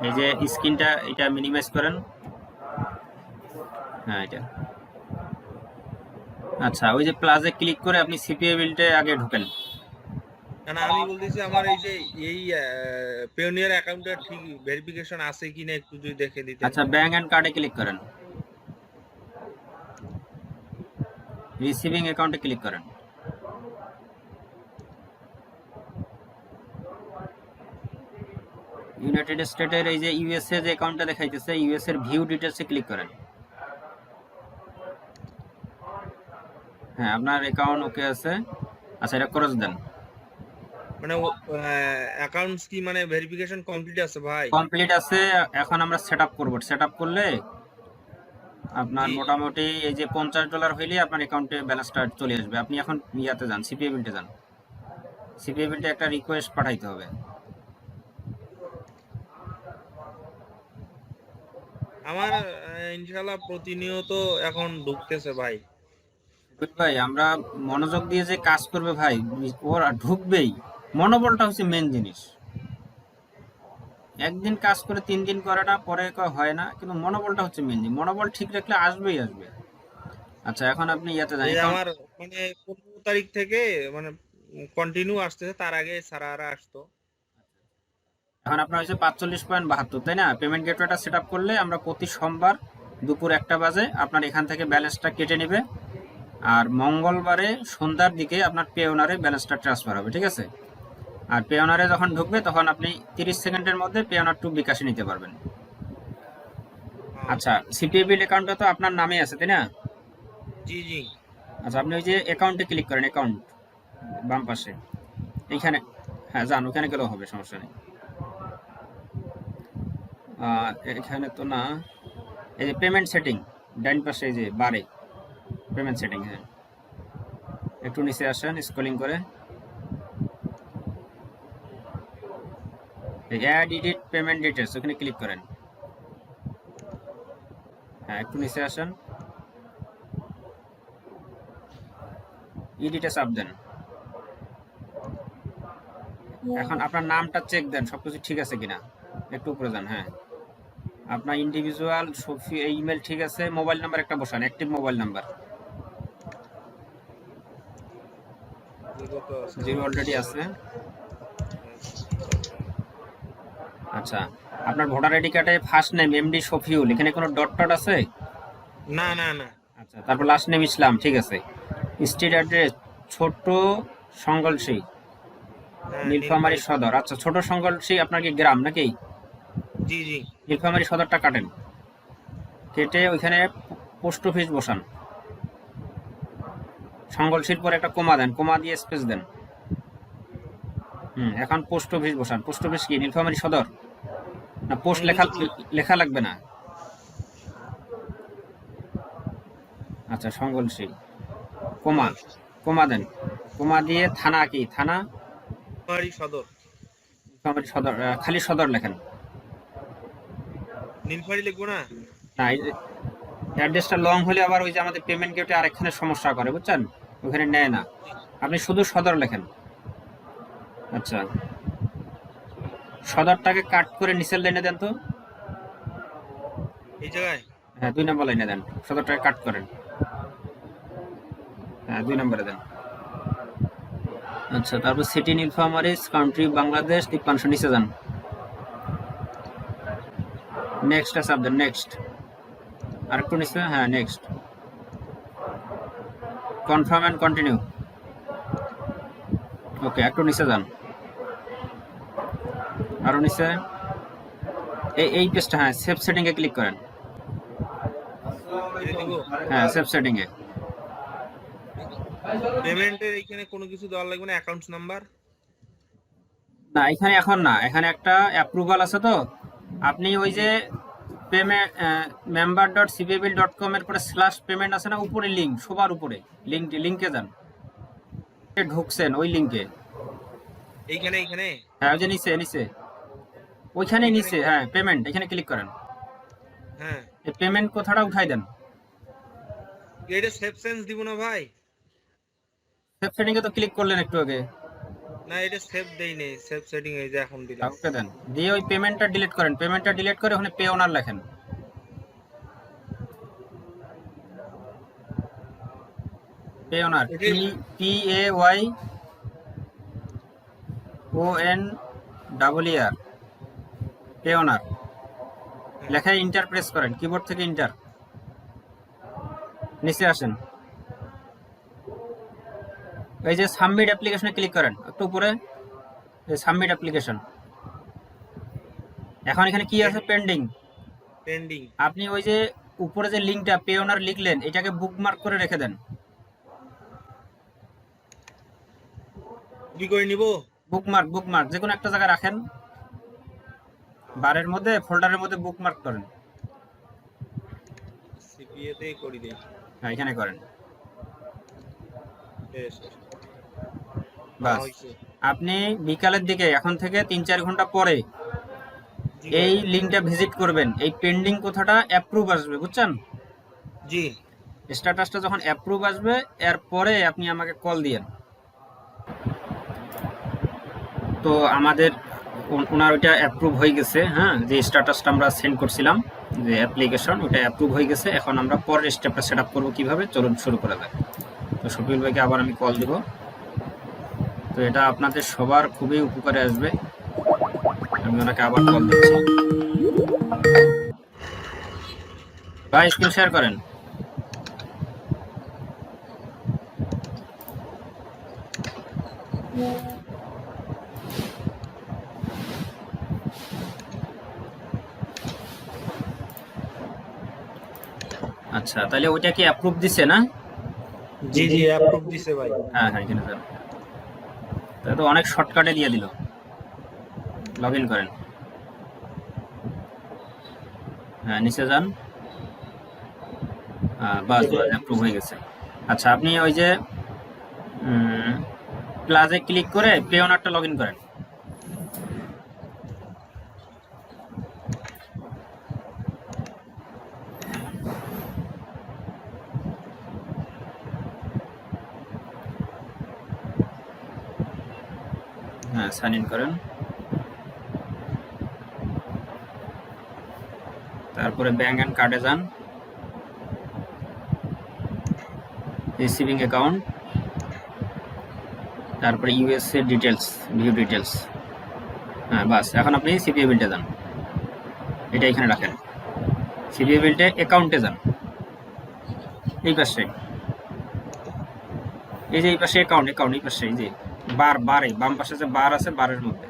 এই যে স্ক্রিনটা এটা মিনিমাইজ করেন। হ্যাঁ এটা আচ্ছা, ওই যে প্লাসে ক্লিক করে আপনি সিপিএ বিল্ডে আগে ঢোকেন। না আমি বলতেছি আমার এই যে এই পেওনিয়ার অ্যাকাউন্টটা ঠিক ভেরিফিকেশন আছে কিনা একটু যদি দেখে দিতেন। আচ্ছা, ব্যাংক অ্যান্ড কার্ডে ক্লিক করেন, রিসিভিং অ্যাকাউন্টে ক্লিক করেন। ইউনাইটেড স্টেটের এই যে ইউএসএ যে অ্যাকাউন্টটা দেখাইতেছে, ইউএস এর ভিউ ডিটেলসে ক্লিক করেন। হ্যাঁ, আপনার অ্যাকাউন্ট ওকে আছে। আচ্ছা, এটা ক্রস দেন। মানে অ্যাকাউন্টস কি মানে ভেরিফিকেশন কমপ্লিট আছে ভাই? কমপ্লিট আছে। এখন আমরা সেট আপ করবো। সেট আপ করলে আপনার জি মোটামুটি এই যে $50 হইলে আপনার অ্যাকাউন্টে ব্যালেন্সটা চলে আসবে। আপনি এখন ইয়াতে যান, সিপিএ বিল্ডে যান। সিপিএ বিল্ডে একটা রিকোয়েস্ট পাঠাইতে হবে। আমার ইনশাআল্লাহ প্রতিনিয়ত এখন ঢুকতেছে ভাই। ভাই আমরা মনোযোগ দিয়ে যে কাজ করবে ভাই, ওরা ঢুকবেই। মনোবলটা হচ্ছে মেন জিনিস। একদিন কাজ করে 3 দিন করে না, পরে হয় না, কিন্তু মনোবলটা হচ্ছে মেন জিনিস। মনোবল ঠিক রাখলে আসবেই আসবে। আচ্ছা, এখন আপনি ইয়াতে যান এই যে অ্যাকাউন্ট। আমার মানে 15 তারিখ থেকে মানে কন্টিনিউ আসতেছে, তার আগে সারারা আসতো। এখন আপনার হচ্ছে 45.72, তাই না? পেমেন্ট গেটওয়েটা সেট আপ করলে আমরা প্রতি সোমবার দুপুর 1টা বাজে আপনার এখান থেকে ব্যালেন্সটা কেটে নেবে। আর মঙ্গলবারে সন্ধ্যার দিকে আপনার পেওনারে ব্যালেন্সটা ট্রান্সফার হবে, ঠিক আছে? আর পেওনারে যখন ঢুকবে তখন আপনি 30 সেকেন্ডের মধ্যে পেওনার টু বিকাশে নিতে পারবেন। হ্যাঁ, আচ্ছা, সিপিএ বিল অ্যাকাউন্টটা তো আপনার নামে আছে, তাই না? জি জি। আচ্ছা, আপনি ওই যে অ্যাকাউন্টে ক্লিক করেন, অ্যাকাউন্ট বাম পাশে এইখানে। হ্যাঁ যান, ওখানে গেলেও হবে, সমস্যা নেই। এখানে তো না। এই যে পেমেন্ট সেটিং, ডান পাশে এই যে বারে পেমেন্ট সেটিং। হ্যাঁ, একটু নিচে আসেন স্ক্রলিং করে। অ্যাড এডিট পেমেন্ট ডিটেলস, ওখানে ক্লিক করেন। হ্যাঁ, একটু নিচে আসেন, এডিটে চাপ দেন। এখন আপনার নামটা চেক দেন, সবকিছু ঠিক আছে কিনা। একটু উপরে যান। হ্যাঁ, আপনার ইন্ডিভিজুয়াল ইমেল ঠিক আছে। মোবাইল নাম্বার একটা বসান, অ্যাক্টিভ মোবাইল নাম্বার। জিরো তো আছে। 0 অলরেডি আছে। আচ্ছা, আপনার ভোটার আইডি কার্ডে ফার্স্ট নেম এমডি শফিউল, এখানে কোনো ডট টট আছে? না না না। আচ্ছা, তারপর লাস্ট নেম ইসলাম, ঠিক আছে। স্ট্রিট অ্যাড্রেস ছোট সঙ্গলসি, হ্যাঁ, নীলফামারী নীলফামারী। সদর। আচ্ছা, ছোট সঙ্গলসি আপনার কি গ্রাম নাকি? জি জি। নীলফামারী সদরটা কাটেন, কেটে ওইখানে পোস্ট অফিস বসান। সঙ্গলসির পরে একটা কোমা দেন, কোমা দিয়ে স্পেস দেন। এখন পোস্ট অফিস বসান। পোস্ট অফিস কি নীলফামারী সদর? না, পোস্ট লেখা লেখা লাগবে না। আচ্ছা, সঙ্গলসি কোমা, কোমা দেন। কোমা দিয়ে থানা কি থানা? নীলফামারী সদর। নীলফামারী সদর, খালি সদর লেখেন। নীলফামারী লিখবো না? না, এই যে অ্যাড্রেসটা লং হলে আবার ওই যে আমাদের পেমেন্ট গেটে আরেকখানে সমস্যা করে, বুঝছেন? ওখানে নেয় না। আপনি শুধু সদর লেখেন। আচ্ছা, সদরটাকে কাট করে নিচের লাইনে দেন তো। এই জায়গায়। হ্যাঁ, 2 নম্বর লাইনে দেন। সদরটাকে কাট করেন। হ্যাঁ, 2 নম্বরে দেন। আচ্ছা, তারপর সিটি নীলফামারীজ, কান্ট্রি বাংলাদেশ, 5300 নিচে যান। নেক্সট চাপ দেন, নেক্সট। আরেকটু নিচে, হ্যাঁ next. Confirm and continue. Okay, একটু নিচে যান, আরো নিচে। এই পেজটা, হ্যাঁ সেভ সেটিং এ ক্লিক করেন। এটা দিব। হ্যাঁ, সেভ সেটিং এ। পেমেন্টের এইখানে কোনো কিছু দেওয়ার লাগবে না, অ্যাকাউন্টস নাম্বার? না, এখানে এখন না, এখানে একটা অ্যাপ্রুভাল আছে তো। আপনি ওই জি। যে পেমেন্ট member.cpabil.com এর পরে স্ল্যাশ পেমেন্ট আছে না উপরে, লিঙ্ক সবার উপরে, লিঙ্কে যান। ঢুকছেন ওই লিঙ্কে। এইখানে এইখানে। হ্যাঁ, ওই যে নিচে নিচে, ওইখানে এইখানে নিচে, কি? হ্যাঁ পেমেন্ট, এখানে ক্লিক করেন। হ্যাঁ। এই পেমেন্ট কথাটা উঠাই দেন। এটা সেভ সেন্স দিব না ভাই? সেভ সেটিং এ তো ক্লিক করলেন একটু আগে। না এটা সেভ দেই নেই, সেভ সেটিং এই যে এখন দিলাম। ওকে দেন, দিয়ে ওই পেমেন্টটা ডিলিট করেন, পেমেন্টটা ডিলিট করে ওখানে পে ওনার লেখেন। পে ওনার, PAYONER, পে ওনার লেখায় ইন্টার প্রেস করেন, কিবোর্ড থেকে ইন্টার। নিচে আসেন, এই যে সাবমিট অ্যাপ্লিকেশনে ক্লিক করেন একটু উপরে, এই সাবমিট অ্যাপ্লিকেশন। এখন এখানে কি আছে? পেন্ডিং। পেন্ডিং। আপনি ওই যে উপরে যে লিঙ্কটা পে ওনার লিখলেন, এটাকে বুকমার্ক করে রেখে দেন। কি করে নিব? বুকমার্ক যে কোনো একটা জায়গায় রাখেন, বারের মধ্যে ফোল্ডারের মধ্যে বুকমার্ক করেন। সিপিএ তে করি দেই। হ্যাঁ এখানে করেন, বেশ বাস। আপনি বিকালের দিকে এখন থেকে 3-4 ঘন্টা পরে জি এই লিঙ্কটা ভিজিট করবেন, এই পেন্ডিং কথাটা অ্যাপ্রুভ আসবে, বুঝছেন? জি স্ট্যাটাসটা যখন অ্যাপ্রুভ আসবে, এরপরে আপনি আমাকে কল দিয়েন। তো আমাদের ওনার ওইটা অ্যাপ্রুভ হয়ে গেছে, হ্যাঁ, যে স্ট্যাটাসটা আমরা সেন্ড করছিলাম, যে অ্যাপ্লিকেশন, ওটা অ্যাপ্রুভ হয়ে গেছে। এখন আমরা পরের স্টেপটা সেট আপ করবো কীভাবে, চলুন শুরু করা যাক। তো শফিউল ভাইকে আবার আমি কল দিব। তো এটা আপনাদের সবার খুবই উপকারে আসবে, আমি ওনাকে আবার কল দিচ্ছি। ভাই স্ক্রিন শেয়ার করেন। আচ্ছা, তাহলে ওইটা কি অ্যাপ্রুভ দিছে না? জি জি অ্যাপ্রুভ দিছে ভাই। হ্যাঁ হ্যাঁ, এখানে যান। তাহলে তো অনেক শর্টকাটে দিয়ে দিল। লগ ইন করেন, হ্যাঁ নিচে যান, বাস বাস অ্যাপ্রুভ হয়ে গেছে। আচ্ছা, আপনি ওই যে প্লাসে ক্লিক করে পে ওনারটা লগ ইন করেন। হ্যাঁ সাইন ইন করেন, তারপরে ব্যাংক অ্যান্ড কার্ডে যান, রিসিভিং অ্যাকাউন্ট, তারপরে ইউএসএ ডিটেলস, ভিউ ডিটেলস। হ্যাঁ বাস, এখন আপনি সিপিএ বিল্ডে যান, এটা এখানে রাখেন। সিপিএ বিল্ডে অ্যাকাউন্টে যান, এই পাশে, এই যে এই পাশে অ্যাকাউন্ট, এই পাশে এই যে বারে বাম পাশে যে বার আছে, বারের মধ্যে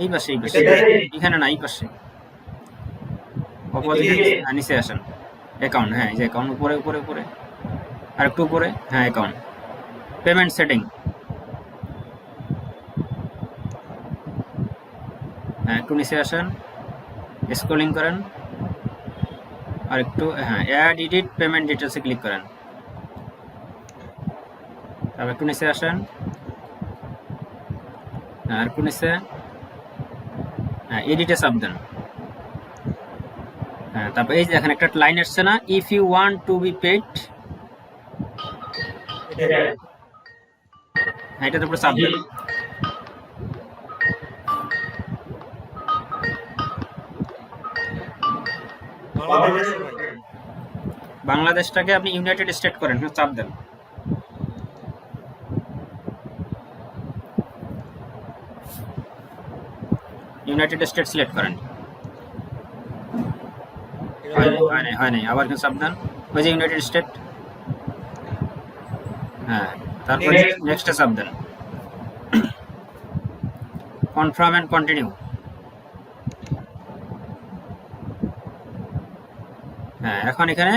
এই পাশে, এখানে না, এই পাশে অপোজিট নিচে আসেন, অ্যাকাউন্ট, হ্যাঁ এই যে অ্যাকাউন্ট, উপরে উপরে উপরে আর একটু উপরে, হ্যাঁ অ্যাকাউন্ট, পেমেন্ট সেটিং, হ্যাঁ একটু নিচে আসেন, স্ক্রলিং করেন আর একটু, হ্যাঁ অ্যাড এডিট পেমেন্ট ডিটেলসে ক্লিক করেন, তারপর একটু নিচে আসেন, হ্যাঁ আর একটু নিচে, হ্যাঁ এডিটে চাপ দেন। হ্যাঁ তারপর এই যে এখানে একটা লাইন আসছে না, if you want to be paid, হ্যাঁ এটাতে উপরে চাপ দেন। বাংলাদেশটাকে আপনি ইউনাইটেড স্টেট করেন, হ্যাঁ চাপ দেন। ইউনাইটেড স্টেট সিলেক্ট করেন, হয় নাই, আবার চাপ দেন, ওই যে ইউনাইটেড স্টেট, হ্যাঁ তারপরে নেক্সটে চাপ দেন, কনফার্ম এন্ড কন্টিনিউ। হ্যাঁ এখন এখানে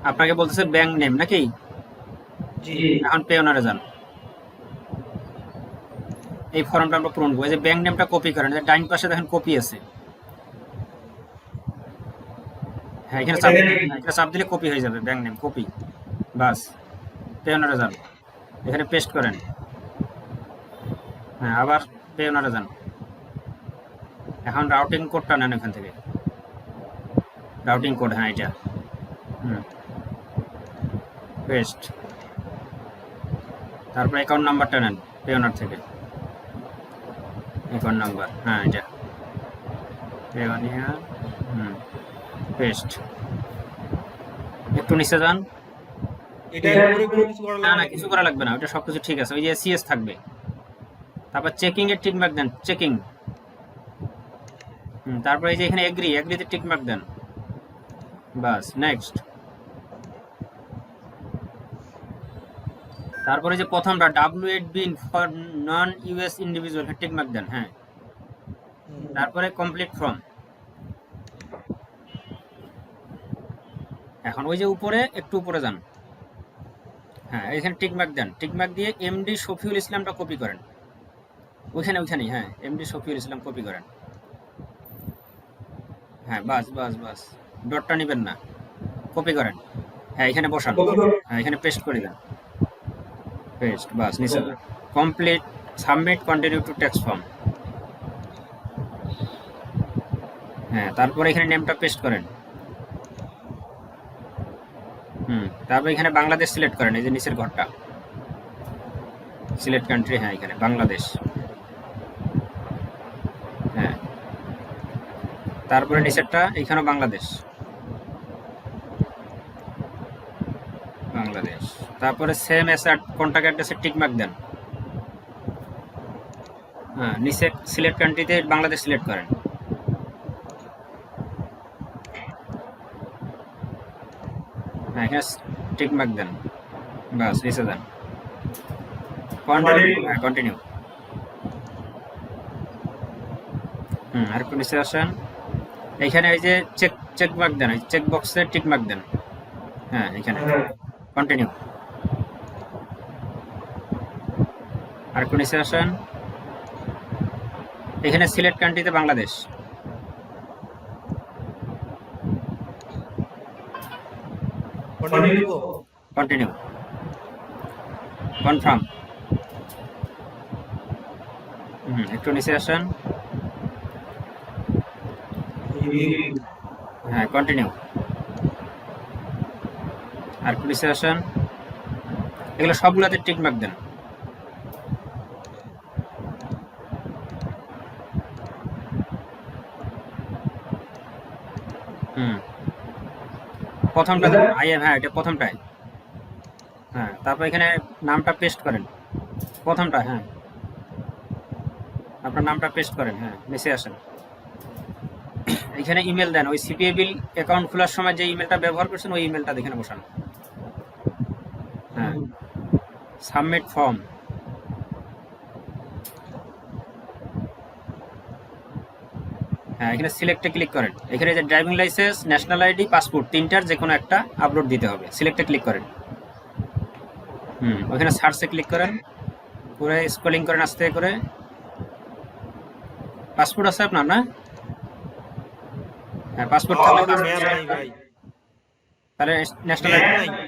আপনাকে বলতেছে ব্যাংক নেম নাকি, এখন পে ওনারে যান, এই ফর্মটা আমরা পূরণ করবো। এই যে ব্যাংক নেমটা কপি করেন, যে ডাইন পাশে দেখেন কপি আছে, হ্যাঁ এখানে চাপ দিলে কপি হয়ে যাবে, ব্যাংক নেম কপি, বাস পে ওনারে যান, এখানে পেস্ট করেন, হ্যাঁ আবার পে ওনারে যান, এখন রাউটিং কোডটা নেন এখান থেকে, রাউটিং কোড, হ্যাঁ এটা পেস্ট, তারপর অ্যাকাউন্ট নাম্বারটা নেন, পেওনার থেকে অ্যাকাউন্ট নাম্বার, হ্যাঁ এটা পেওনিয়ার, পেস্ট। একটু নিচে যান। এটার উপরে কোনো কিছু করা না লাগবে না, নাকি? কিছু করা লাগবে না, ওটা সবকিছু ঠিক আছে। ওই যে সিএস থাকবে, তারপর চেকিং এর টিক মার্ক দেন, চেকিং। তারপরে এই যে এখানে এগ্রি, এগ্রিতে টিক মার্ক দেন, বাস নেক্সট। তারপরে যে প্রথমটা W8B for non US individual, tick mark দেন, হ্যাঁ। তারপরে কমপ্লিট ফর্ম। এখন ওই যে উপরে একটু উপরে যান, হ্যাঁ এখানে টিক মার্ক দেন, টিক মার্ক দিয়ে এমডি শফিউল ইসলামটা কপি করেন, ওইখানেই, হ্যাঁ এমডি শফিউল ইসলাম কপি করেন, হ্যাঁ বাস বাস বাস, ডটটা নেবেন না, কপি করেন, হ্যাঁ এখানে বসান, হ্যাঁ এখানে পেস্ট করে দেন, পেস্ট, বাস নিচে যান, complete, submit, continue to text form, হ্যাঁ তারপরে এখানে নেমটা পেস্ট করেন, তারপর এখানে বাংলাদেশ সিলেক্ট করেন, এই যে নিচের ঘরটা সিলেক্ট কান্ট্রি, হ্যাঁ এখানে বাংলাদেশ, হ্যাঁ তারপরে নিচেরটা এখানেও বাংলাদেশ, বাংলাদেশ। তারপরে সেম এস কন্ট্যাক্ট অ্যাড্রেসে টিক মার্ক দেন, হ্যাঁ নিচে সিলেক্ট কান্ট্রিতে বাংলাদেশ সিলেক্ট করেন, হ্যাঁ এখানে টিক মার্ক দেন, বাস নিচে দেন, কন্টিনিউ, হ্যাঁ কন্টিনিউ, আর একটু নিচে আসেন, এইখানে এই যে চেক মার্ক দেন, এই চেক বক্সে টিক মার্ক দেন, হ্যাঁ এখানে কন্টিনিউ, আর একটু নিচে আসেন, এখানে সিলেক্ট কান্ট্রিতে বাংলাদেশ, কন্টিনিউ, কনফার্ম, একটু নিচে আসেন, হ্যাঁ কন্টিনিউ, আর একটু নিচে আসেন, এগুলো সবগুলোতে টিক মার্ক দেন, প্রথমটা আই এম, হ্যাঁ এটা প্রথমটাই, হ্যাঁ তারপর এখানে নামটা পেস্ট করেন, প্রথমটা, হ্যাঁ আপনার নামটা পেস্ট করেন, হ্যাঁ নিচে আসেন, এখানে ইমেল দেন, ওই সিপিএবিল অ্যাকাউন্ট খোলার সময় যে ইমেলটা ব্যবহার করছেন ওই ইমেলটা এখানে বসান, হ্যাঁ সাবমিট ফর্ম, হ্যাঁ এখানে সিলেক্টে ক্লিক করেন, এখানে যে driving licence, national ID, passport তিনটার যে কোনো একটা আপলোড দিতে হবে, সিলেক্টে ক্লিক করেন, ওখানে সার্চে ক্লিক করেন, পুরো স্ক্রলিং করেন আস্তে করে, পাসপোর্ট আছে আপনার না? হ্যাঁ পাসপোর্ট থাকলে তাহলে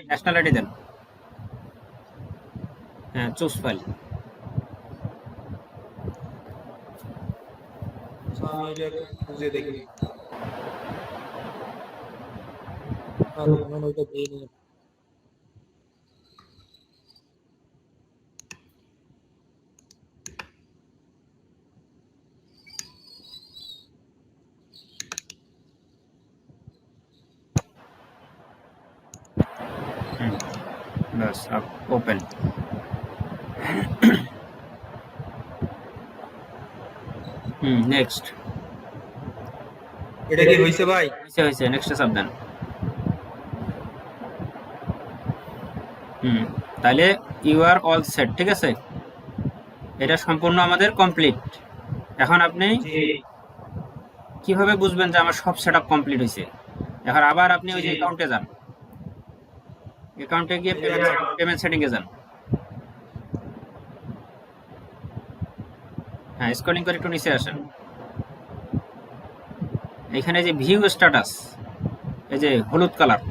ন্যাশনাল আইডি দেন, হ্যাঁ চুজ ফাইল, বাস ওপেন, নেক্সট, এটা কি হইছে ভাই? হয়েছে, নেক্সটে চাপ দেন, তাহলে ইউ আর অল সেট, ঠিক আছে, এটা সম্পূর্ণ আমাদের কমপ্লিট। এখন আপনি কিভাবে বুঝবেন যে আমার সব সেটআপ কমপ্লিট হয়েছে? এখন আবার আপনি ওই যে অ্যাকাউন্টে যান, অ্যাকাউন্টে গিয়ে পেমেন্ট সেটিংয়ে যান, হ্যাঁ স্ক্রলিং করে একটু নিচে আসেন, এখানে যে ভিউ স্ট্যাটাস, এই যে হলুদ কালার,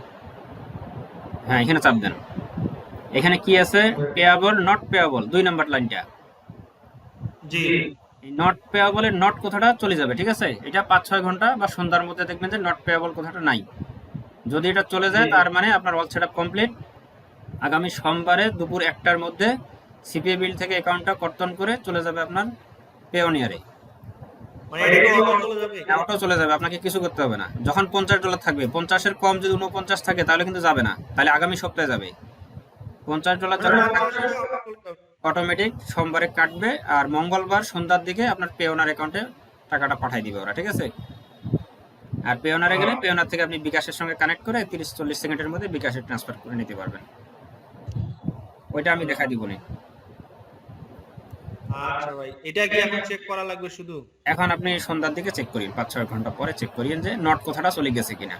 হ্যাঁ এখানে চাপ দেন, এখানে কি আছে, পেয়াবল নট পেয়াবল, 2 নম্বর লাইনটা, জি নট পেয়াবলের নট কথাটা চলে যাবে, ঠিক আছে, এটা 5-6 ঘন্টা বা সন্ধ্যার মধ্যে দেখবেন যে নট পেয়াবল কথাটা নাই, যদি এটা চলে যায় তার মানে আপনার অল সেটআপ কমপ্লিট। আগামী সোমবারে দুপুর 1টার মধ্যে CPABuild থেকে অ্যাকাউন্টটা কর্তন করে চলে যাবে আপনার পেওনিয়ারে। মানে এটা কি অটো চলে যাবে? অটো চলে যাবে, আপনাকে কিছু করতে হবে না। যখন $50 থাকবে, 50-এর কম যদি 49 থাকে তাহলে কিন্তু যাবে না, তাহলে আগামী সপ্তাহে যাবে। $50 মানে যখন 50 টাকা অটো চলে যাবে। অটোমেটিক সোমবারে কাটবে, আর মঙ্গলবার সন্ধ্যার দিকে আপনার পেওনার অ্যাকাউন্টে টাকাটা পাঠিয়ে দিবে ওরা, ঠিক আছে? আর পেওনারে গেলে পেওনার থেকে আপনি বিকাশের সঙ্গে কানেক্ট করে 30-40 সেকেন্ডের মধ্যে বিকাশে ট্রান্সফার করে নিতে পারবেন। ওইটা আমি দেখাই দিব নি। আচ্ছা ভাই, এটা কি এখন চেক করা লাগবে শুধু? এখন আপনি সন্ধ্যার দিকে চেক করিন, 5-6 ঘন্টা পরে চেক করিন যে নট কথাটা চলে গেছে কিনা।